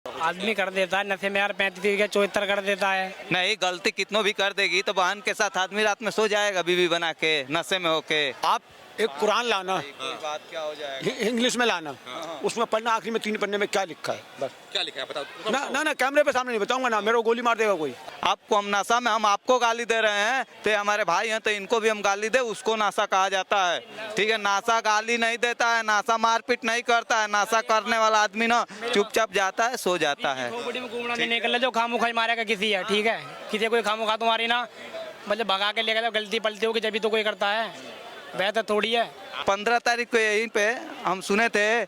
आदमी कर देता है नशे में यार, 35 का 74 कर देता है। नहीं, गलती कितनों भी कर देगी तो बहन के साथ आदमी रात में सो जाएगा बीवी बना के नशे में होके। आप एक कुरान लाना, कोई बात क्या हो जाएगा। इंग्लिश में लाना, उसमें पढ़ना आखिरी में 3 पन्ने में क्या लिखा है बस। क्या लिखा है बताओ। ना ना कैमरे पे सामने नहीं बताऊंगा ना, मेरे को गोली मार देगा कोई। आपको हम नशा में हम आपको गाली दे रहे हैं तो हमारे भाई हैं तो इनको भी हम गाली दे, उसको नासा कहा जाता है। ठीक है, नासा गाली नहीं देता है, नासा मारपीट नहीं करता है। नासा करने वाला आदमी ना चुपचाप जाता है, सो जाता है। खोपड़ी में घूमना नहीं निकल जो खामो खाई मारेगा किसी है, ठीक है, किसी कोई खामो खा तुम्हारी ना मतलब भगा के लेकर गलती पलती होगी जब भी तो कोई करता है, बेहतर थोड़ी है। 15 तारीख को यहीं पे हम सुने थे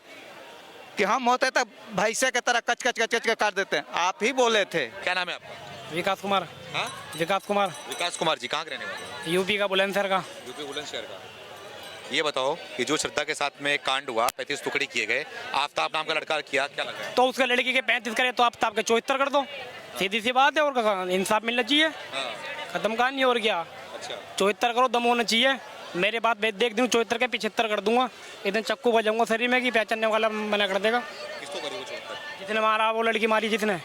कि हम होते तब भैंसे की तरह कच कच कच कच कर देते हैं। आप ही बोले थे। क्या नाम है आपका? विकास कुमार। हाँ? विकास कुमार, विकास कुमार जी कहाँ के रहने वाले? यूपी का बुलंदशहर का। यूपी बुलंदशहर का। ये बताओ कि जो श्रद्धा के साथ में कांड हुआ, 35 टुकड़े किए गए, आफ्ताब नाम का लड़का किया, क्या लग रहा है? तो उसके लड़की के 35 करे तो आफ्ताब के 74 कर दो, सीधी सी बात है। और इंसाफ मिलना चाहिए, खत्म कहानी। और क्या, अच्छा 74 करो, दम होना चाहिए। मेरे बात देख दूँ 74 के 75 कर दूंगा, इतने चक्कू बजाऊंगा शरीर में कि पहचानने वाला मना कर देगा। किसको करोगे 74? जिसने मारा वो लड़की मारी जिसने,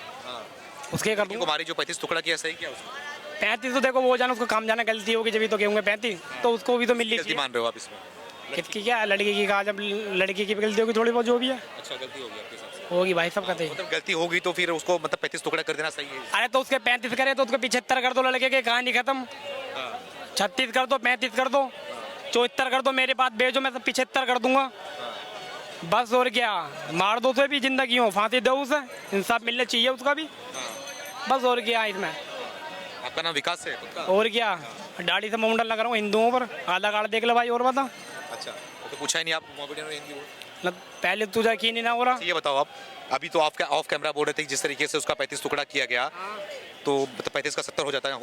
उसके कर दूंगा। कुमारी जो 35 टुकड़ा किया सही किया उसको? 35 तो देखो वो जाना, उसको काम जाना, गलती होगी जब तो कहूँगे 35, तो उसको भी तो मिल गलती लीजिए। मान रहे हो आप इसमें? किसकी क्या, लड़की की कहा, जब लड़की की भी गलती होगी थोड़ी बहुत जो भी है अच्छा गलती होगी आपके हिसाब से? होगी भाई, सब कहते हैं। मतलब गलती होगी तो फिर उसको मतलब 35 टुकड़ा कर देना सही है? अरे तो उसके 35 करे तो उसके 75 कर दो, लड़के की कहानी खत्म। 36 कर दो, 35 कर दो, 74 कर दो, मेरे बात भेजो, मैं तो 75 कर दूंगा बस। और क्या, मार दो तो भी जिंदगी हो, फांसी दो उसे, इंसाफ मिलना चाहिए उसका भी बस। और क्या इसमें। आपका नाम विकास है खुद का? और क्या, दाढ़ी से मुंडन लग रहा हूँ हिंदुओं पर, आधा कार्ड देख लो भाई। और बता, अच्छा तो पूछा ही नहीं आप मोबाइल में हिंदी बोल? पहले तुझे की नहीं ना हो रहा। ये बताओ आप, अभी तो ऑफ कैमरा बोल रहे थे जिस तरीके से उसका 35 टुकड़ा किया गया, तो 35 का 70 हो जाता है,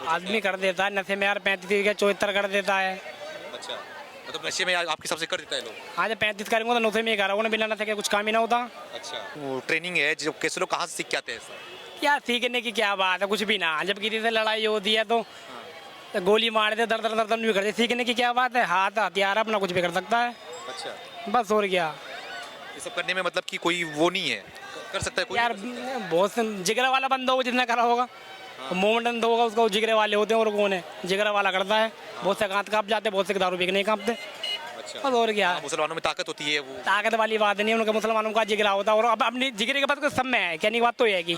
आदमी कर देता है नशे में यार, 35 का 74 कर देता है। अच्छा मतलब नशे में आपके हिसाब से कर देता है लोग? हाँ, जब 35 करेंगे तो नशे में ही करा, बिना नशे के कुछ काम ही ना होता। अच्छा वो ट्रेनिंग है जो कैसे लोग कहाँ से सीख के आते हैं ऐसा? क्या सीखने की क्या बात है, कुछ भी ना। जब किसी से लड़ाई होती है तो गोली मार दे, दर दर दर दर नहीं करते। सीखने की क्या बात है, हाथ हथियार अपना कुछ भी कर सकता है अच्छा बस। और क्या, ये सब करने में मतलब कि कोई वो नहीं है, कर सकता है कोई? यार बहुत जिगरा वाला बंदा होगा जितना करा होगा, मोमडन होगा उसका, वो जिगरे वाले होते हैं। और कौन है जिगरा वाला करता है, बहुत से कांप जाते, बहुत से दारू पी के नहीं कांपते अच्छा बस। और क्या, मुसलमानों में ताकत होती है, वो ताकत वाली बात नहीं है, उनका मुसलमानों का जिगरा होता है। और अब अपनी जिगरे के पास सब में है, कहने की बात तो ये है कि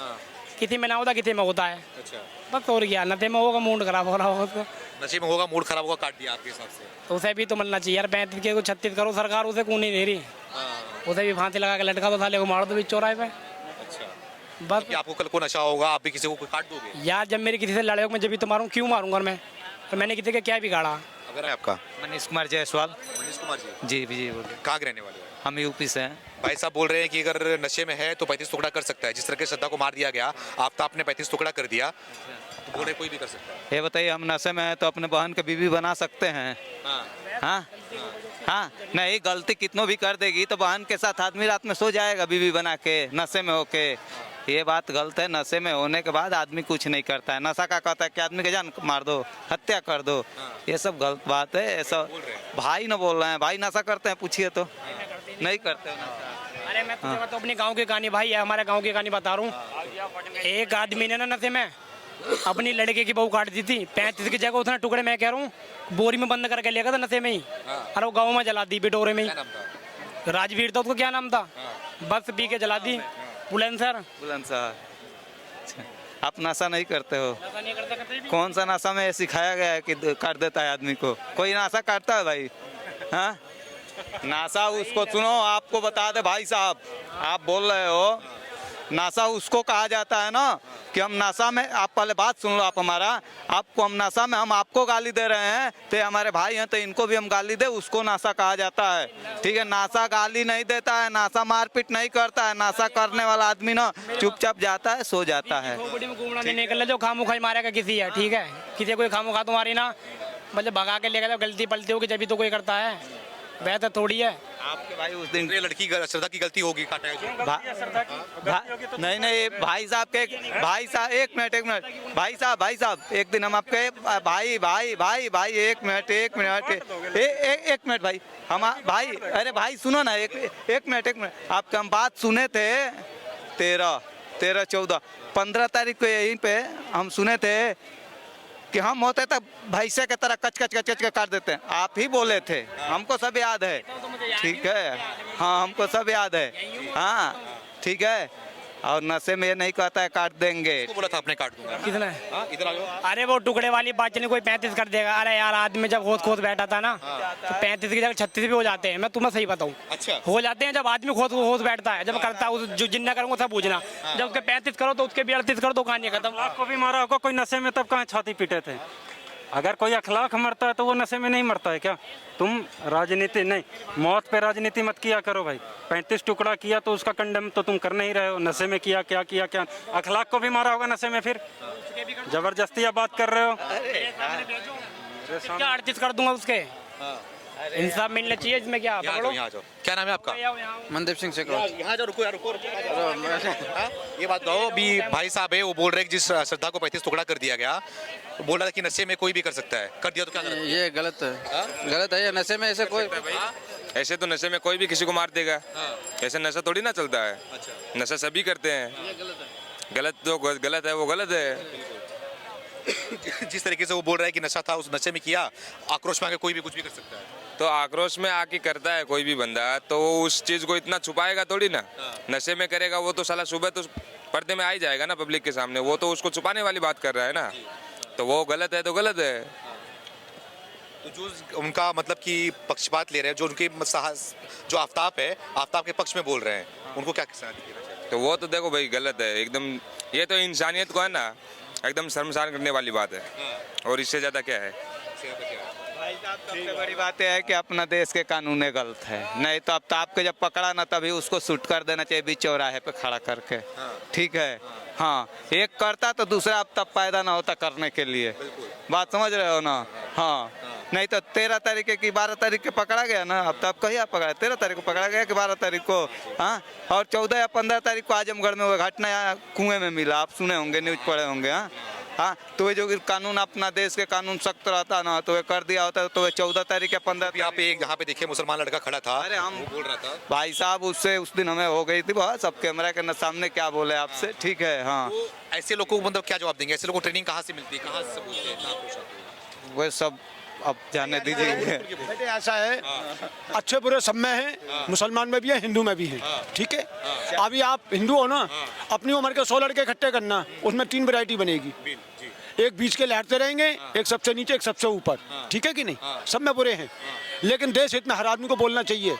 किसी में ना होता, किसी में होता है अच्छा बस। और क्या, नशे में होगा मूड खराब हो रहा होगा उसको, नशे में होगा मूड खराब होगा, काट दिया आपके हिसाब से? तो उसे भी तो मिलना चाहिए यार। 35 के 36 करो, सरकार उसे क्यों नहीं दे रही? उसे भी फांसी लगा के लटका दो, साले को मार दो भी चौराहे पे अच्छा बस। कि आपको कल को नशा होगा, आप भी किसी को काट दोगे? यार जब मेरी किसी से लड़ाई हो, मैं जब भी तो मारूँ, क्यों मारूंगा मैं? तो मैंने किसी का क्या बिगाड़ा? अगर है आपका? मनीष कुमार जायसवाल। मनीष कुमार जी जी जी बोलिए। कहाँ के रहने वाले हो? हम यूपी से हैं। भाई साहब बोल रहे हैं कि अगर नशे में है तो 35 टुकड़ा कर सकता है, जिस तरह के श्रद्धा को मार दिया गया, आफ्ताब ने 35 टुकड़ा कर दिया, तो बोल रहे कोई भी कर सकता है। ये बताइए, हम नशे में हैं तो अपने बहन के बीवी बना सकते हैं? हाँ हाँ, नहीं, गलती कितनों भी कर देगी तो बहन के साथ आदमी रात में सो जाएगा बीवी बना के नशे में होके। ये बात गलत है। नशे में होने के बाद आदमी कुछ नहीं करता है। नशा का कहता है कि आदमी के जान मार दो, हत्या कर दो, ये सब गलत बात है। ऐसा भाई ना बोल रहे हैं, भाई नशा करते हैं, पूछिए तो नहीं करते हैं। अरे मैं तुझे तो अपनी गांव की कहानी, भाई है हमारे गांव की कहानी बता रहा हूँ। एक आदमी ने ना नशे में अपनी लड़के की बहू काट दी थी, 35 की जगह उसने टुकड़े, मैं कह रहा हूँ, बोरी में बंद करके लेगा था नशे में ही, और वो गाँव में जला दी बिटोरे में ही। राजवीर था उसको, क्या नाम था, बस पी के जला दी। बुलंदशहर। अच्छा, आप नशा नहीं करते हो? कौन सा नशा में सिखाया गया है कि कर देता है आदमी को? कोई नशा करता है भाई? हाँ, नशा उसको सुनो, आपको बता दे भाई साहब, आप बोल रहे हो नशा उसको कहा जाता है ना कि हम नशा में, आप पहले बात सुन लो आप हमारा, आपको हम नशा में हम आपको गाली दे रहे हैं तो हमारे भाई हैं तो इनको भी हम गाली दे, उसको नशा कहा जाता है। ठीक है, नशा गाली नहीं देता है, नशा मारपीट नहीं करता है। नशा करने वाला आदमी ना चुपचाप जाता है, सो जाता है। खोपड़ी में घूमना नहीं निकल जो खामो खाई मारेगा किसी है, ठीक है, किसी कोई खामो खा तुम्हारी ना मतलब भगा के लेकर गलती पलती होगी जब भी तो कोई करता है, बेहतर थोड़ी है। आपके भाई उस दिन लड़की श्रद्धा की गलती होगी, काटा है जो। नहीं नहीं, भाई साहब के, भाई साहब एक मिनट भाई साहब एक दिन हम आपके भाई एक मिनट भाई, हम भाई, अरे भाई सुनो ना, एक मिनट आपके हम बात सुने थे 13, 14, 15 तारीख को यहीं पे हम सुने थे कि हम होते तब भैंसे के तरह कच कच कच कच के काट देते हैं। आप ही बोले थे, हमको सब याद है। ठीक है, हाँ हमको सब याद है। हाँ ठीक है, और नशे में ये नहीं कहता है काट देंगे। किसको बोला था आपने काट दूंगा? किसने? हाँ, इधर आ जाओ। अरे वो टुकड़े वाली बात नहीं, कोई 35 कर देगा। अरे यार आदमी जब खोद खोद बैठा था ना तो 35 की जगह 36 भी हो जाते हैं। मैं तुम्हें सही बताऊं, अच्छा हो जाते हैं जब आदमी खोद खोद बैठता है। जब करता है जो जिन्ना करूंगा सब पूछना, जब उसके 35 करो तो उसके भी 38 करो तो कहानी खत्म। आपको भी मारा होगा कोई नशे में, तब कहाँ छाती पीटे थे? अगर कोई अखलाक मरता है तो वो नशे में नहीं मरता है क्या? तुम राजनीति नहीं, मौत पे राजनीति मत किया करो भाई। 35 टुकड़ा किया तो उसका कंडेम तो तुम कर नहीं रहे हो। नशे में किया, क्या किया, क्या अखलाक को भी मारा होगा नशे में, फिर जबरदस्ती आप बात कर रहे हो। क्या 38 कर दूंगा उसके, इंसाफ मिलना चाहिए इसमें। क्या यहाँ पकड़ो, जाओ, यहाँ जाओ। क्या नाम है आपका? मनदीप सिंह शेखर। यहाँ जाओ, रुको यार, रुको। हाँ, ये बात कहो, अभी भाई साहब है वो बोल रहे हैं कि जिस श्रद्धा को 35 टुकड़ा कर दिया गया, वो बोल रहा था कि नशे में कोई भी कर सकता है, कर दिया तो क्या करें? ये गलत है, गलत है। ये नशे में ऐसे कोई, ऐसे तो नशे में कोई भी किसी को मार देगा। ऐसे नशा थोड़ी ना चलता है। नशा सभी करते हैं। गलत तो गलत है, वो गलत है। जिस तरीके से वो बोल रहा है कि नशा था, उस नशे में किया, आक्रोश में आके कोई भी कुछ भी कर सकता है। तो आक्रोश में आके करता है कोई भी बंदा, तो वो उस चीज को इतना छुपाएगा थोड़ी ना। नशे में करेगा वो तो साला सुबह तो पर्दे में आ ही जाएगा ना पब्लिक के सामने। वो तो उसको छुपाने वाली बात कर रहा है ना, तो वो गलत है तो गलत है। तो जो उनका मतलब कि पक्षपात ले रहे हैं, जो उनके जो आफ्ताब है, आफ्ताब के पक्ष में बोल रहे हैं, उनको क्या कहना चाहिए? तो वो तो देखो भाई गलत है एकदम। ये तो इंसानियत को है ना एकदम शर्मसार करने वाली बात है, और इससे ज्यादा क्या है। भाई साहब सबसे बड़ी बात यह है कि अपना देश के कानून गलत है। नहीं तो अब तो आपके जब पकड़ा ना तभी उसको शूट कर देना चाहिए बीच चौराहे पे खड़ा करके। ठीक है, हाँ एक करता तो दूसरा अब तब पैदा ना होता करने के लिए। बात समझ रहे हो ना? हाँ नहीं तो 13 तारीख की 12 तारीख के पकड़ा गया ना। अब तब कहीं पकड़ा, 13 तारीख को पकड़ा गया कि 12 तारीख को? हाँ, और 14 या 15 तारीख को आजमगढ़ में वो घटना कुएं में मिला, आप सुने होंगे, न्यूज पढ़े होंगे। हाँ हाँ, तो ये जो कानून अपना देश के कानून सख्त रहता ना तो वे कर दिया होता तो वे 14 तारीख या 15। यहाँ पे एक, यहाँ पे देखिए मुसलमान लड़का खड़ा था। अरे हम वो बोल रहा था भाई साहब उससे उस दिन हमें हो गई थी बहुत, सब कैमरा के सामने क्या बोले आपसे। ठीक है, हाँ तो ऐसे लोगों को मतलब क्या जवाब देंगे? ऐसे लोगों को ट्रेनिंग कहाँ से मिलती है, कहाँ से बोलते हैं? वो सब अब जाने दीजिए। बेटे ऐसा है, अच्छे बुरे सब में है, मुसलमान में भी है, हिंदू में भी है। ठीक है, अभी आप हिंदू हो ना, अपनी उम्र के 100 लड़के इकट्ठे करना, उसमें 3 वैरायटी बनेगी। एक बीच के लहरते रहेंगे, एक सबसे नीचे, एक सबसे ऊपर। ठीक है कि नहीं? सब में बुरे हैं, लेकिन देश हित में हर आदमी को बोलना चाहिए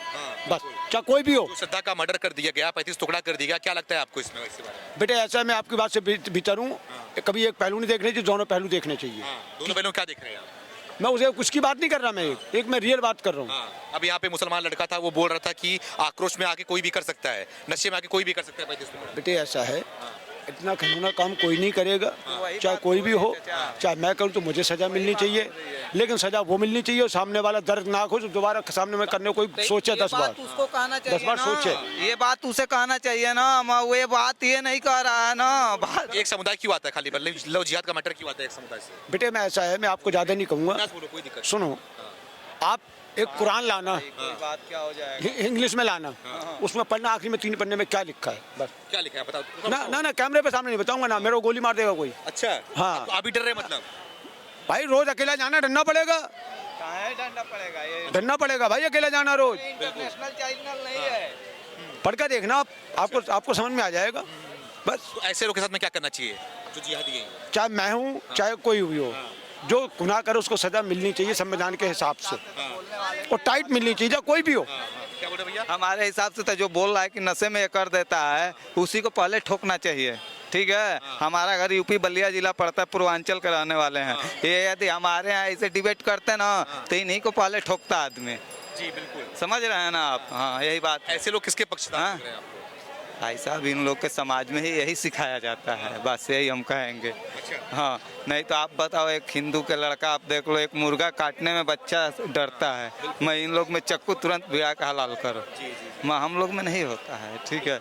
बस, चाहे कोई भी हो। श्रद्धा का मर्डर कर दिया गया, 35 टुकड़ा कर दिया गया, क्या लगता है आपको इसमें? इस बारे में बेटे ऐसा है, मैं आपकी बात से भीतर हूँ, कभी एक पहलू नहीं देखने चाहिए, दोनों पहलू देखने चाहिए। दोनों पहलू क्या देख रहे हैं आप? मैं उसे कुछ की बात नहीं कर रहा, मैं एक मैं रियल बात कर रहा हूँ। अब यहाँ पे मुसलमान लड़का था, वो बोल रहा था कि आक्रोश में आके कोई भी कर सकता है, नशे में आके कोई भी कर सकता है 35 टुकड़ा। बेटे ऐसा है, इतना घिनौना काम कोई नहीं करेगा, चाहे कोई भी हो, चाहे मैं करूँ तो मुझे सजा मिलनी चाहिए, लेकिन सजा वो मिलनी चाहिए और सामने वाला दर्दनाक हो जो दोबारा सामने में करने को कोई सोचे 10 बार, उसको कहना चाहिए, 10 बार सोचे। ये बात उसे कहना चाहिए ना, वो ये बात ये नहीं कह रहा है ना। बात एक समुदाय क्यों आता है खाली? लव जिहाद का मैटर क्यों आता है एक समुदाय से? बेटे मैं ऐसा है, मैं आपको ज़्यादा नहीं कहूँगा, बोलो, कोई दिक्कत सुनो, आप एक कुरान लाना, बात क्या हो जाएगा, इंग्लिश में लाना, उसमें पढ़ना आखिरी में 3 पन्ने में क्या लिखा है बस। क्या लिखा है बताओ। ना ना ना, कैमरे पे सामने नहीं बताऊंगा ना, मेरे को गोली मार देगा कोई। अच्छा, हाँ। आप भी डर रहे मतलब? भाई रोज अकेला जाना डरना पड़ेगा, डरना पड़ेगा, ये डरना पड़ेगा भाई, अकेला जाना रोज। इंटरनेशनल चैनल नहीं है। पढ़ कर देखना, आपको समझ में आ जाएगा बस। तो ऐसे लोग के साथ में क्या करना चाहिए जो जिहादी है? चाहे मैं हूँ चाहे कोई भी हो, जो गुनाह करे उसको सजा मिलनी चाहिए संविधान के हिसाब से, और टाइट मिलनी चाहिए, चाहे कोई भी हो। क्या बोल रहे भैया? हमारे हिसाब से तो जो बोल रहा है कि नशे में ये कर देता है, उसी को पहले ठोकना चाहिए। ठीक है, हमारा घर यूपी बलिया जिला पड़ता है, पूर्वांचल के रहने वाले हैं। ये यदि हमारे यहाँ ऐसे डिबेट करते ना तो इन्हीं को पहले ठोकता आदमी। जी बिल्कुल, समझ रहे हैं ना आप? हाँ यही बात है। ऐसे लोग किसके पक्षधर हाँ। लग रहे हैं आपको? भाई साहब इन लोग के समाज में ही यही सिखाया जाता है, बस यही हम कहेंगे। हाँ नहीं तो आप बताओ, एक हिंदू के लड़का आप देख लो, एक मुर्गा काटने में बच्चा डरता है, मैं इन लोग में चक्कू तुरंत भिड़ा के हलाल करो, हम लोग में नहीं होता है। ठीक है।